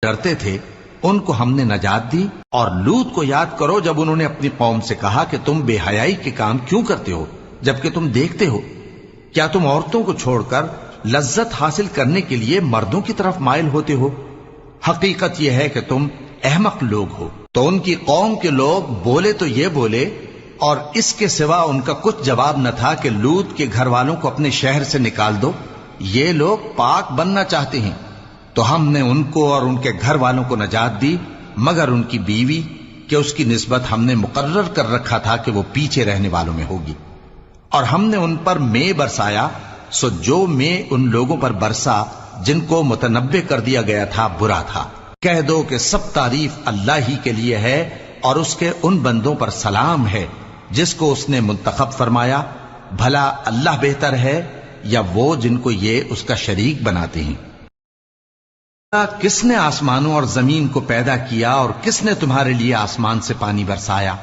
ڈرتے تھے ان کو ہم نے نجات دی۔ اور لوط کو یاد کرو جب انہوں نے اپنی قوم سے کہا کہ تم بے حیائی کے کام کیوں کرتے ہو جبکہ تم دیکھتے ہو؟ کیا تم عورتوں کو چھوڑ کر لذت حاصل کرنے کے لیے مردوں کی طرف مائل ہوتے ہو؟ حقیقت یہ ہے کہ تم احمق لوگ ہو۔ تو ان کی قوم کے لوگ بولے تو یہ بولے، اور اس کے سوا ان کا کچھ جواب نہ تھا کہ لوط کے گھر والوں کو اپنے شہر سے نکال دو، یہ لوگ پاک بننا چاہتے ہیں۔ تو ہم نے ان کو اور ان کے گھر والوں کو نجات دی، مگر ان کی بیوی کہ اس کی نسبت ہم نے مقرر کر رکھا تھا کہ وہ پیچھے رہنے والوں میں ہوگی۔ اور ہم نے ان پر مے برسایا، سو جو مے ان لوگوں پر برسا جن کو متنبع کر دیا گیا تھا برا تھا۔ کہہ دو کہ سب تعریف اللہ ہی کے لیے ہے، اور اس کے ان بندوں پر سلام ہے جس کو اس نے منتخب فرمایا۔ بھلا اللہ بہتر ہے یا وہ جن کو یہ اس کا شریک بناتے ہیں؟ کس نے آسمانوں اور زمین کو پیدا کیا، اور کس نے تمہارے لیے آسمان سے پانی برسایا؟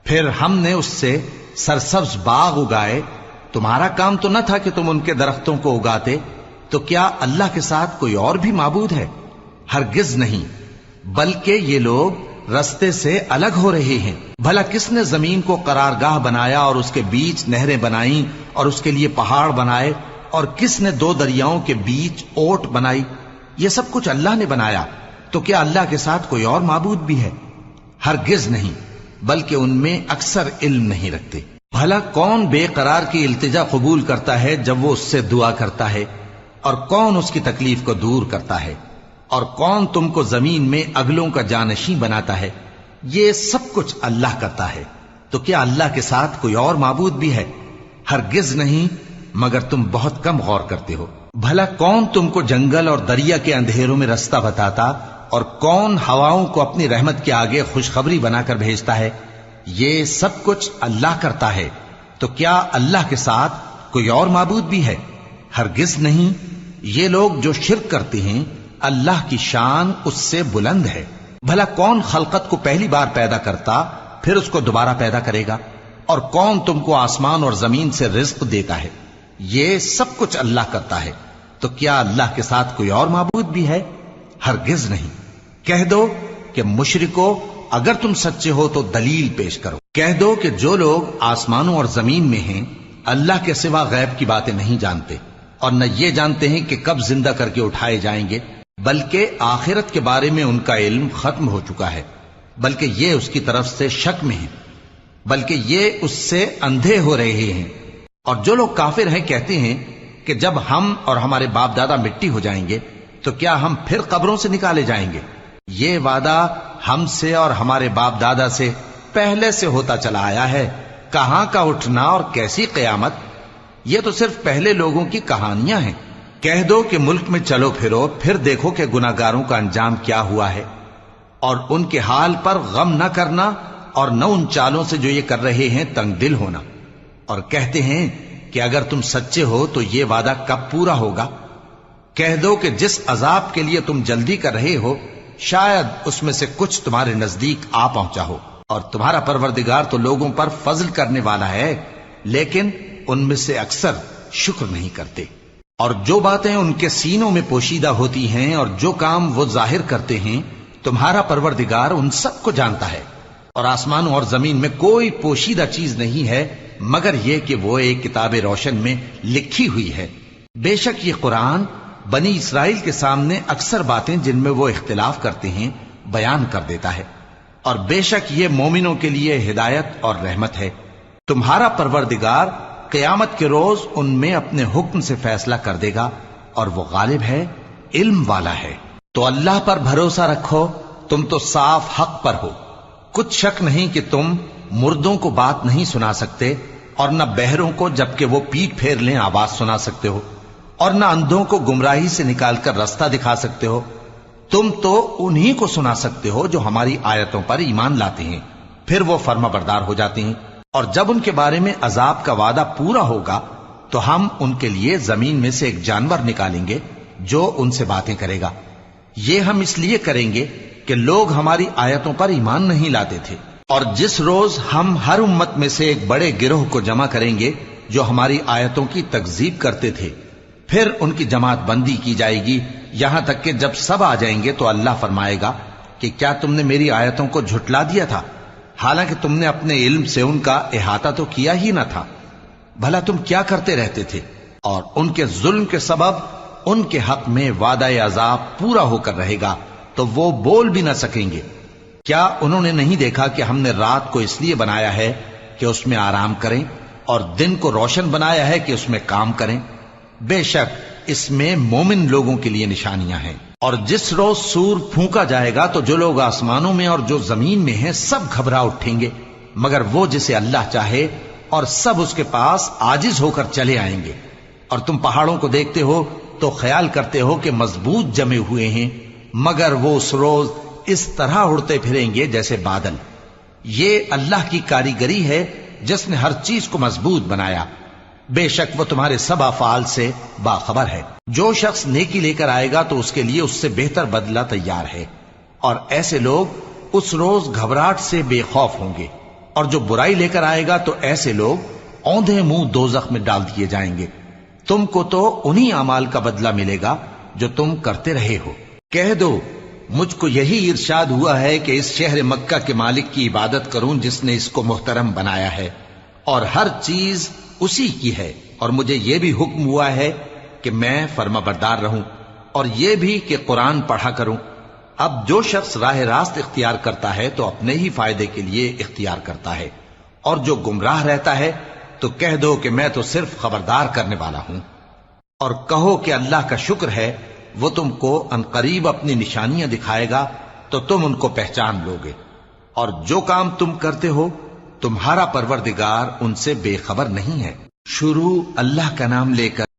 پھر ہم نے اس سے سرسبز باغ اگائے۔ تمہارا کام تو نہ تھا کہ تم ان کے درختوں کو اگاتے؟ تو کیا اللہ کے ساتھ کوئی اور بھی معبود ہے؟ ہرگز نہیں، بلکہ یہ لوگ رستے سے الگ ہو رہے ہیں۔ بھلا کس نے زمین کو قرارگاہ بنایا اور اس کے بیچ نہریں بنائیں اور اس کے لیے پہاڑ بنائے، اور کس نے دو دریاؤں کے بیچ اوٹ بنائی؟ یہ سب کچھ اللہ نے بنایا۔ تو کیا اللہ کے ساتھ کوئی اور معبود بھی ہے؟ ہرگز نہیں، بلکہ ان میں اکثر علم نہیں رکھتے۔ بھلا کون بے قرار کی التجا قبول کرتا ہے جب وہ اس سے دعا کرتا ہے، اور کون اس کی تکلیف کو دور کرتا ہے؟ اور کون تم کو زمین میں اگلوں کا جانشین بناتا ہے؟ یہ سب کچھ اللہ کرتا ہے۔ تو کیا اللہ کے ساتھ کوئی اور معبود بھی ہے؟ ہرگز نہیں، مگر تم بہت کم غور کرتے ہو۔ بھلا کون تم کو جنگل اور دریا کے اندھیروں میں رستہ بتاتا، اور کون ہواؤں کو اپنی رحمت کے آگے خوشخبری بنا کر بھیجتا ہے؟ یہ سب کچھ اللہ کرتا ہے۔ تو کیا اللہ کے ساتھ کوئی اور معبود بھی ہے؟ ہرگز نہیں۔ یہ لوگ جو شرک کرتے ہیں اللہ کی شان اس سے بلند ہے۔ بھلا کون خلقت کو پہلی بار پیدا کرتا پھر اس کو دوبارہ پیدا کرے گا؟ اور کون تم کو آسمان اور زمین سے رزق دیتا ہے؟ یہ سب کچھ اللہ کرتا ہے۔ تو کیا اللہ کے ساتھ کوئی اور معبود بھی ہے؟ ہرگز نہیں۔ کہہ دو کہ مشرکو، اگر تم سچے ہو تو دلیل پیش کرو۔ کہہ دو کہ جو لوگ آسمانوں اور زمین میں ہیں اللہ کے سوا غیب کی باتیں نہیں جانتے، اور نہ یہ جانتے ہیں کہ کب زندہ کر کے اٹھائے جائیں گے، بلکہ آخرت کے بارے میں ان کا علم ختم ہو چکا ہے، بلکہ یہ اس کی طرف سے شک میں ہیں، بلکہ یہ اس سے اندھے ہو رہے ہیں۔ اور جو لوگ کافر ہیں کہتے ہیں کہ جب ہم اور ہمارے باپ دادا مٹی ہو جائیں گے تو کیا ہم پھر قبروں سے نکالے جائیں گے؟ یہ وعدہ ہم سے اور ہمارے باپ دادا سے پہلے سے ہوتا چلا آیا ہے۔ کہاں کا اٹھنا اور کیسی قیامت؟ یہ تو صرف پہلے لوگوں کی کہانیاں ہیں۔ کہہ دو کہ ملک میں چلو پھرو، پھر دیکھو کہ گناہگاروں کا انجام کیا ہوا ہے، اور ان کے حال پر غم نہ کرنا، اور نہ ان چالوں سے جو یہ کر رہے ہیں تنگ دل ہونا۔ اور کہتے ہیں کہ اگر تم سچے ہو تو یہ وعدہ کب پورا ہوگا؟ کہہ دو کہ جس عذاب کے لیے تم جلدی کر رہے ہو شاید اس میں سے کچھ تمہارے نزدیک آ پہنچا ہو، اور تمہارا پروردگار تو لوگوں پر فضل کرنے والا ہے، لیکن ان میں سے اکثر شکر نہیں کرتے۔ اور جو باتیں ان کے سینوں میں پوشیدہ ہوتی ہیں اور جو کام وہ ظاہر کرتے ہیں تمہارا پروردگار ان سب کو جانتا ہے۔ اور آسمانوں اور زمین میں کوئی پوشیدہ چیز نہیں ہے مگر یہ کہ وہ ایک کتاب روشن میں لکھی ہوئی ہے۔ بے شک یہ قرآن بنی اسرائیل کے سامنے اکثر باتیں جن میں وہ اختلاف کرتے ہیں بیان کر دیتا ہے، اور بے شک یہ مومنوں کے لیے ہدایت اور رحمت ہے۔ تمہارا پروردگار قیامت کے روز ان میں اپنے حکم سے فیصلہ کر دے گا، اور وہ غالب ہے، علم والا ہے۔ تو اللہ پر بھروسہ رکھو، تم تو صاف حق پر ہو۔ کچھ شک نہیں کہ تم مردوں کو بات نہیں سنا سکتے، اور نہ بہروں کو جبکہ وہ پیٹ پھیر لیں آواز سنا سکتے ہو، اور نہ اندھوں کو گمراہی سے نکال کر رستہ دکھا سکتے ہو۔ تم تو انہی کو سنا سکتے ہو جو ہماری آیتوں پر ایمان لاتے ہیں، پھر وہ فرما بردار ہو جاتے ہیں۔ اور جب ان کے بارے میں عذاب کا وعدہ پورا ہوگا تو ہم ان کے لیے زمین میں سے ایک جانور نکالیں گے جو ان سے باتیں کرے گا۔ یہ ہم اس لیے کریں گے کہ لوگ ہماری آیتوں پر ایمان نہیں لاتے تھے۔ اور جس روز ہم ہر امت میں سے ایک بڑے گروہ کو جمع کریں گے جو ہماری آیتوں کی تکذیب کرتے تھے، پھر ان کی جماعت بندی کی جائے گی یہاں تک کہ جب سب آ جائیں گے تو اللہ فرمائے گا کہ کیا تم نے میری آیتوں کو جھٹلا دیا تھا، حالانکہ تم نے اپنے علم سے ان کا احاطہ تو کیا ہی نہ تھا؟ بھلا تم کیا کرتے رہتے تھے؟ اور ان کے ظلم کے سبب ان کے حق میں وعدہ عذاب پورا ہو کر رہے گا تو وہ بول بھی نہ سکیں گے۔ کیا انہوں نے نہیں دیکھا کہ ہم نے رات کو اس لیے بنایا ہے کہ اس میں آرام کریں اور دن کو روشن بنایا ہے کہ اس میں کام کریں؟ بے شک اس میں مومن لوگوں کے لیے نشانیاں ہیں۔ اور جس روز سور پھونکا جائے گا تو جو لوگ آسمانوں میں اور جو زمین میں ہیں سب گھبرا اٹھیں گے مگر وہ جسے اللہ چاہے، اور سب اس کے پاس عاجز ہو کر چلے آئیں گے۔ اور تم پہاڑوں کو دیکھتے ہو تو خیال کرتے ہو کہ مضبوط جمے ہوئے ہیں، مگر وہ اس روز اس طرح اڑتے پھریں گے جیسے بادل۔ یہ اللہ کی کاریگری ہے جس نے ہر چیز کو مضبوط بنایا، بے شک وہ تمہارے سب افعال سے باخبر ہے۔ جو شخص نیکی لے کر آئے گا تو اس کے لیے اس سے بہتر بدلہ تیار ہے، اور ایسے لوگ اس روز گھبراہٹ سے بے خوف ہوں گے۔ اور جو برائی لے کر آئے گا تو ایسے لوگ اوندھے منہ دوزخ میں ڈال دیے جائیں گے۔ تم کو تو انہی اعمال کا بدلہ ملے گا جو تم کرتے رہے ہو۔ کہہ دو مجھ کو یہی ارشاد ہوا ہے کہ اس شہر مکہ کے مالک کی عبادت کروں جس نے اس کو محترم بنایا ہے، اور ہر چیز اسی کی ہے، اور مجھے یہ بھی حکم ہوا ہے کہ میں فرما بردار رہوں، اور یہ بھی کہ قرآن پڑھا کروں۔ اب جو شخص راہ راست اختیار کرتا ہے تو اپنے ہی فائدے کے لیے اختیار کرتا ہے، اور جو گمراہ رہتا ہے تو کہہ دو کہ میں تو صرف خبردار کرنے والا ہوں۔ اور کہو کہ اللہ کا شکر ہے وہ تم کو عنقریب اپنی نشانیاں دکھائے گا تو تم ان کو پہچان لو گے، اور جو کام تم کرتے ہو تمہارا پروردگار ان سے بے خبر نہیں ہے۔ شروع اللہ کا نام لے کر